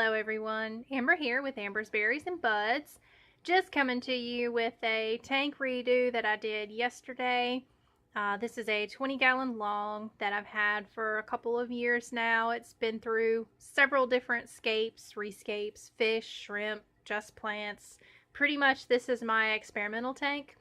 Hello everyone, Amber here with Amber's Berries and Buds. Just coming to you with a tank redo that I did yesterday. This is a 20-gallon long that I've had for a couple of years now. It's been through several different scapes, rescapes, fish, shrimp, just plants. Pretty much this is my experimental tank.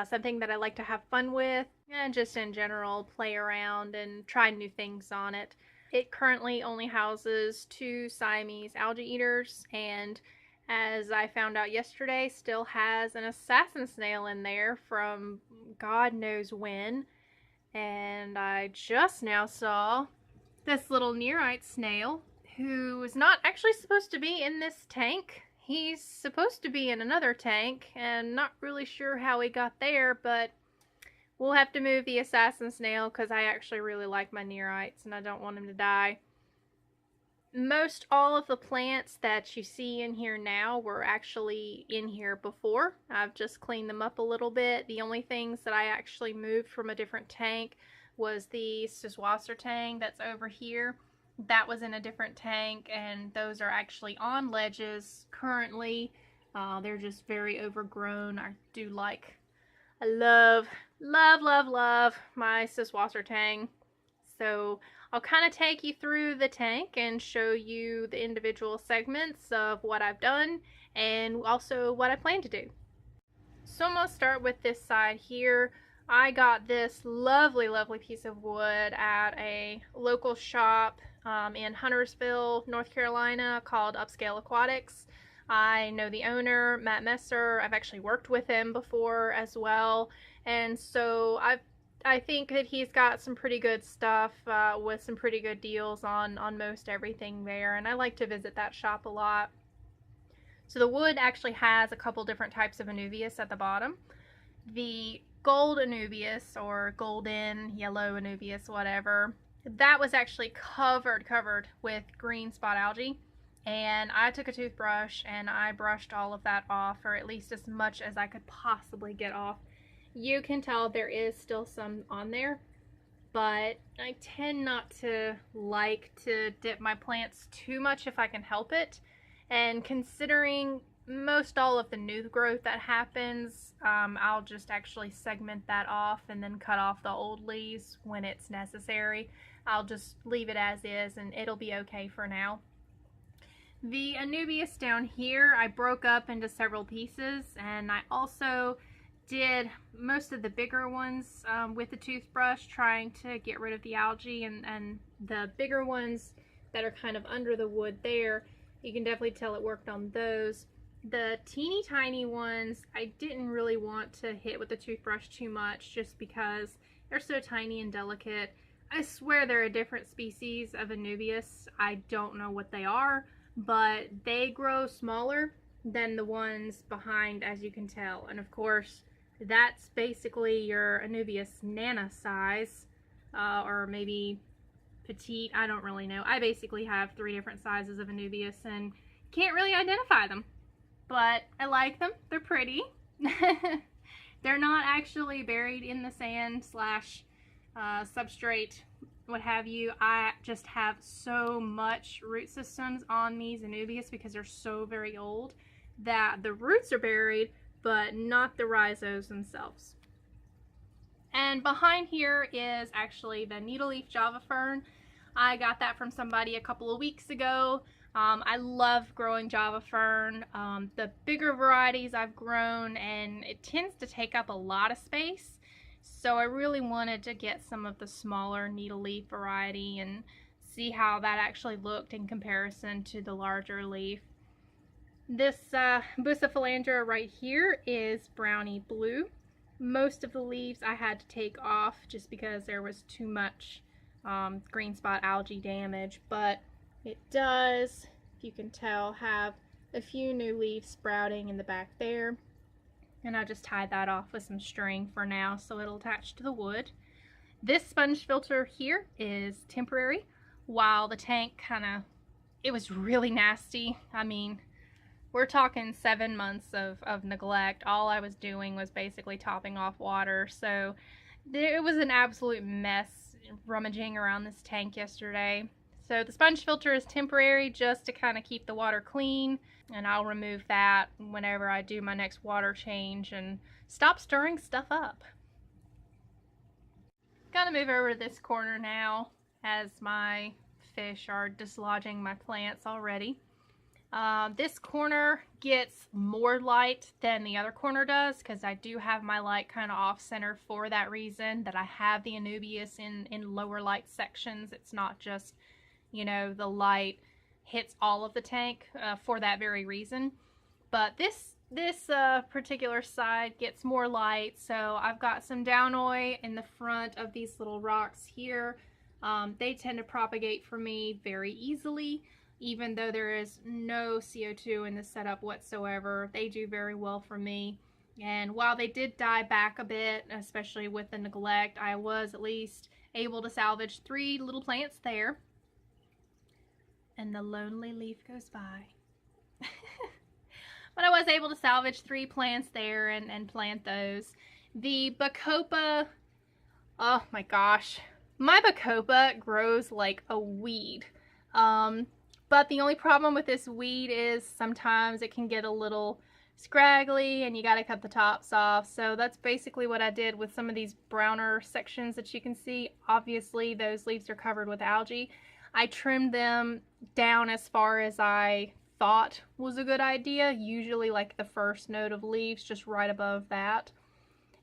Something that I like to have fun with and just in general play around and try new things on it. It currently only houses 2 Siamese algae eaters, and as I found out yesterday, still has an assassin snail in there from God knows when. And I just now saw this little Nerite snail who is not actually supposed to be in this tank. He's supposed to be in another tank, and not really sure how he got there, but we'll have to move the assassin snail because I actually really like my Nerites and I don't want him to die. Most all of the plants that you see in here now were actually in here before. I've just cleaned them up a little bit. The only things that I actually moved from a different tank was the Süßwassertang that's over here. That was in a different tank, and those are actually on ledges currently. They're just very overgrown. I love my Süßwassertang. So I'll kind of take you through the tank and show you the individual segments of what I've done and also what I plan to do. So I'm going to start with this side here. I got this lovely piece of wood at a local shop in Huntersville, North Carolina called Upscale Aquatics. I know the owner, Matt Messer. I've actually worked with him before as well, and so I think that he's got some pretty good stuff with some pretty good deals on most everything there, and I like to visit that shop a lot. So the wood actually has a couple different types of Anubias at the bottom. The gold Anubias, or golden, yellow Anubias, whatever, that was actually covered with green spot algae. And I took a toothbrush and I brushed all of that off, or at least as much as I could possibly get off. You can tell there is still some on there, but I tend not to like to dip my plants too much if I can help it. And considering most all of the new growth that happens, I'll just actually segment that off and then cut off the old leaves when it's necessary. I'll just leave it as is and it'll be okay for now. The Anubias down here I broke up into several pieces, and I also did most of the bigger ones with a toothbrush, trying to get rid of the algae, and the bigger ones that are kind of under the wood there, you can definitely tell it worked on those. The teeny tiny ones I didn't really want to hit with the toothbrush too much just because they're so tiny and delicate. I swear they're a different species of Anubias. I don't know what they are, but they grow smaller than the ones behind, as you can tell. And of course, that's basically your Anubias nana size, or maybe petite, I don't really know. I basically have 3 different sizes of Anubias and can't really identify them, but I like them. They're pretty. They're not actually buried in the sand slash substrate, what have you. I just have so much root systems on these Anubias because they're so very old that the roots are buried, but not the rhizos themselves. And behind here is actually the needleleaf Java fern. I got that from somebody a couple of weeks ago. I love growing Java fern. The bigger varieties I've grown, and it tends to take up a lot of space. So I really wanted to get some of the smaller needle leaf variety and see how that actually looked in comparison to the larger leaf. This Bucephalandra right here is brownie blue. Most of the leaves I had to take off just because there was too much green spot algae damage, but it does, if you can tell, have a few new leaves sprouting in the back there. And I just tied that off with some string for now so it'll attach to the wood. This sponge filter here is temporary while the tank it was really nasty. I mean, we're talking 7 months of neglect. All I was doing was basically topping off water, so it was an absolute mess rummaging around this tank yesterday. So the sponge filter is temporary just to kind of keep the water clean, and I'll remove that whenever I do my next water change and stop stirring stuff up. Gotta move over to this corner now as my fish are dislodging my plants already. This corner gets more light than the other corner does because I do have my light kind of off center for that reason, that I have the Anubias in lower light sections. It's not just, you know, the light hits all of the tank for that very reason. But this particular side gets more light, so I've got some Downoy in the front of these little rocks here. They tend to propagate for me very easily. Even though there is no CO2 in the setup whatsoever, they do very well for me. And while they did die back a bit, especially with the neglect, I was at least able to salvage 3 little plants there. And the lonely leaf goes by. But I was able to salvage 3 plants there and plant those. The Bacopa, oh my gosh, my Bacopa grows like a weed. But the only problem with this weed is sometimes it can get a little scraggly and you gotta cut the tops off. So that's basically what I did with some of these browner sections that you can see. Obviously those leaves are covered with algae. I trimmed them down as far as I thought was a good idea, usually like the first note of leaves, just right above that.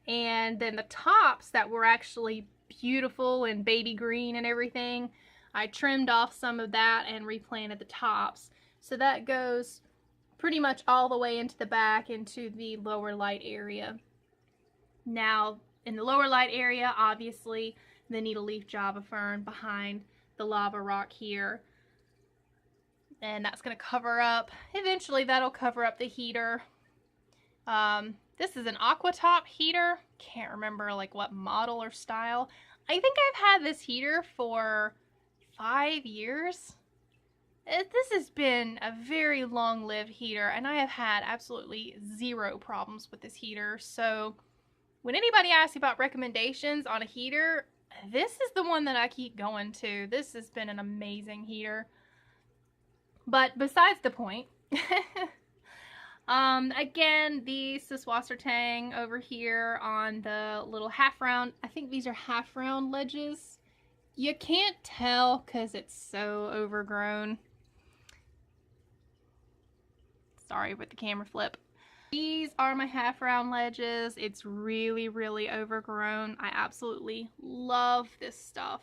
And then the tops that were actually beautiful and baby green and everything, I trimmed off some of that and replanted the tops. So that goes pretty much all the way into the back into the lower light area. Now, in the lower light area, obviously, the needle leaf Java fern behind the lava rock here. And that's going to cover up, eventually that'll cover up the heater. This is an Aquatop heater. Can't remember like what model or style. I think I've had this heater for 5 years. This has been a very long-lived heater, and I have had absolutely 0 problems with this heater. So when anybody asks about recommendations on a heater, this is the one that I keep going to. This has been an amazing heater. But besides the point, again, the Siswastertang over here on the little half-round, I think these are half-round ledges. You can't tell because it's so overgrown. Sorry with the camera flip. These are my half-round ledges. It's really, really overgrown. I absolutely love this stuff.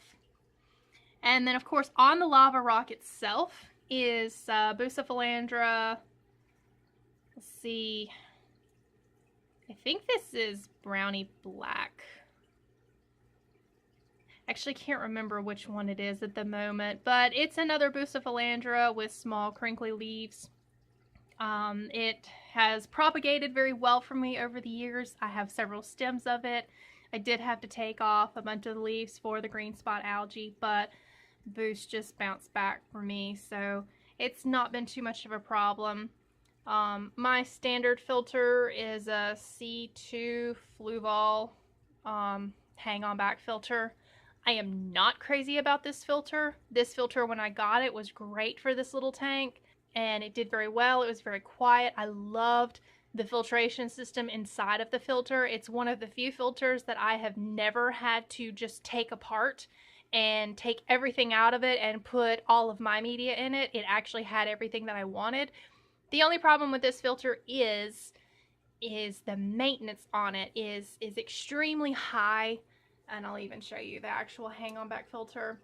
And then, of course, on the lava rock itself is Bucephalandra. Let's see. I think this is Brownie Black. Actually, can't remember which one it is at the moment, but it's another Bucephalandra with small crinkly leaves. It has propagated very well for me over the years. I have several stems of it. I did have to take off a bunch of the leaves for the green spot algae, but Boost just bounced back for me, so it's not been too much of a problem. My standard filter is a C2 Fluval hang-on back filter. I am not crazy about this filter. This filter, when I got it, was great for this little tank, and it did very well. It was very quiet. I loved the filtration system inside of the filter. It's one of the few filters that I have never had to just take apart and take everything out of it and put all of my media in it. It actually had everything that I wanted. The only problem with this filter is the maintenance on it is extremely high, and I'll even show you the actual hang-on back filter.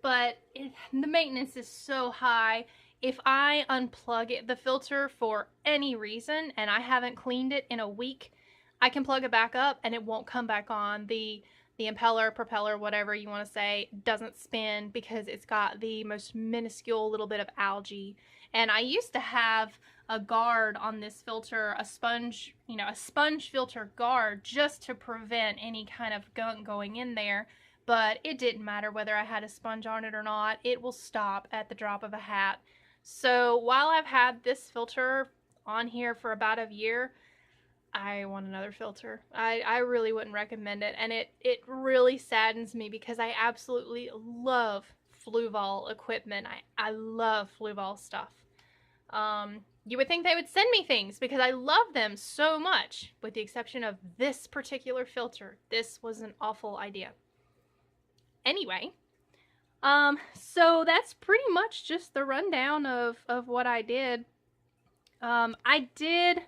But the maintenance is so high. If I unplug the filter for any reason and I haven't cleaned it in a week, I can plug it back up and it won't come back on. The impeller, propeller, whatever you want to say, doesn't spin because it's got the most minuscule little bit of algae. And I used to have a guard on this filter, a sponge, a sponge filter guard, just to prevent any kind of gunk going in there. But it didn't matter whether I had a sponge on it or not. It will stop at the drop of a hat. So while I've had this filter on here for about a year, I want another filter. I really wouldn't recommend it, and it really saddens me because I absolutely love Fluval equipment. I love Fluval stuff. You would think they would send me things because I love them so much, with the exception of this particular filter. This was an awful idea. Anyway, so that's pretty much just the rundown of what I did. I did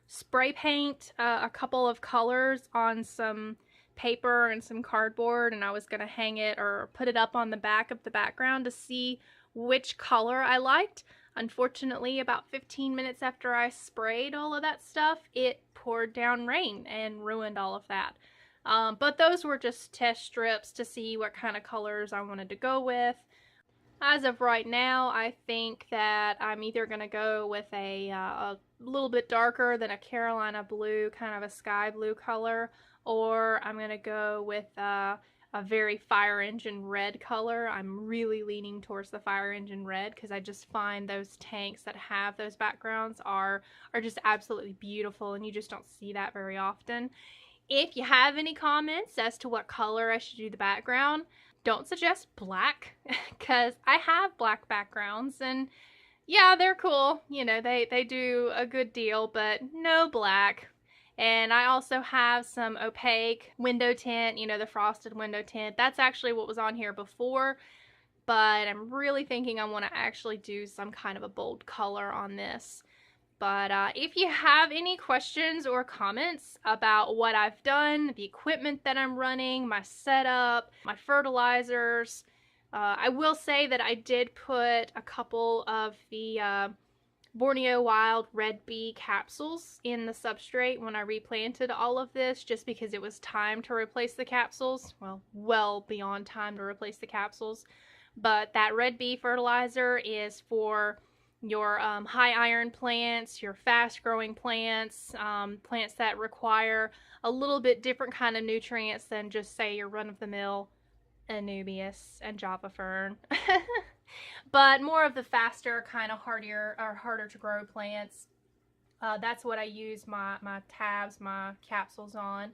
spray paint a couple of colors on some paper and some cardboard, and I was going to hang it or put it up on the back of the background to see which color I liked. Unfortunately, about 15 minutes after I sprayed all of that stuff, it poured down rain and ruined all of that. But those were just test strips to see what kind of colors I wanted to go with. As of right now, I think that I'm either going to go with a little bit darker than a Carolina blue, kind of a sky blue color, or I'm going to go with a very fire engine red color. I'm really leaning towards the fire engine red because I just find those tanks that have those backgrounds are just absolutely beautiful, and you just don't see that very often. If you have any comments as to what color I should do the background, don't suggest black, because I have black backgrounds, and yeah, they're cool. You know, they do a good deal, but no black. And I also have some opaque window tint, you know, the frosted window tint. That's actually what was on here before, but I'm really thinking I want to actually do some kind of a bold color on this. But if you have any questions or comments about what I've done, the equipment that I'm running, my setup, my fertilizers, I will say that I did put a couple of the Borneo Wild Red Bee capsules in the substrate when I replanted all of this, just because it was time to replace the capsules. Well beyond time to replace the capsules. But that Red Bee fertilizer is for your high iron plants, your fast growing plants, plants that require a little bit different kind of nutrients than just say your run-of-the-mill Anubias and Java Fern. But more of the faster kind of harder to grow plants. That's what I use my tabs, my capsules on.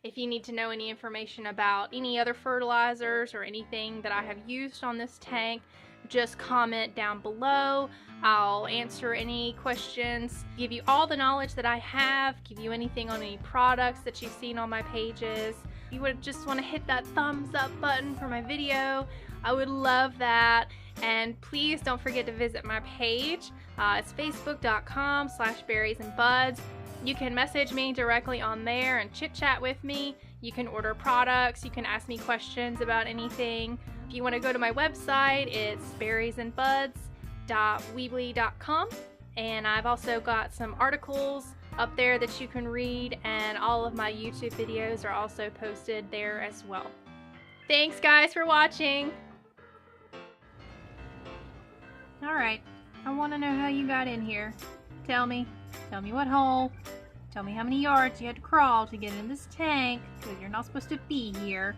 If you need to know any information about any other fertilizers or anything that I have used on this tank, just comment down below. I'll answer any questions, give you all the knowledge that I have, give you anything on any products that you've seen on my pages. If you would just want to hit that thumbs up button for my video, I would love that. And please don't forget to visit my page. It's facebook.com/berriesandbuds. You can message me directly on there and chit chat with me. You can order products, you can ask me questions about anything. If you want to go to my website, it's berriesandbuds.weebly.com, and I've also got some articles up there that you can read, and all of my YouTube videos are also posted there as well. Thanks guys for watching. Alright, I want to know how you got in here. Tell me what hole. Tell me how many yards you had to crawl to get in this tank, because you're not supposed to be here.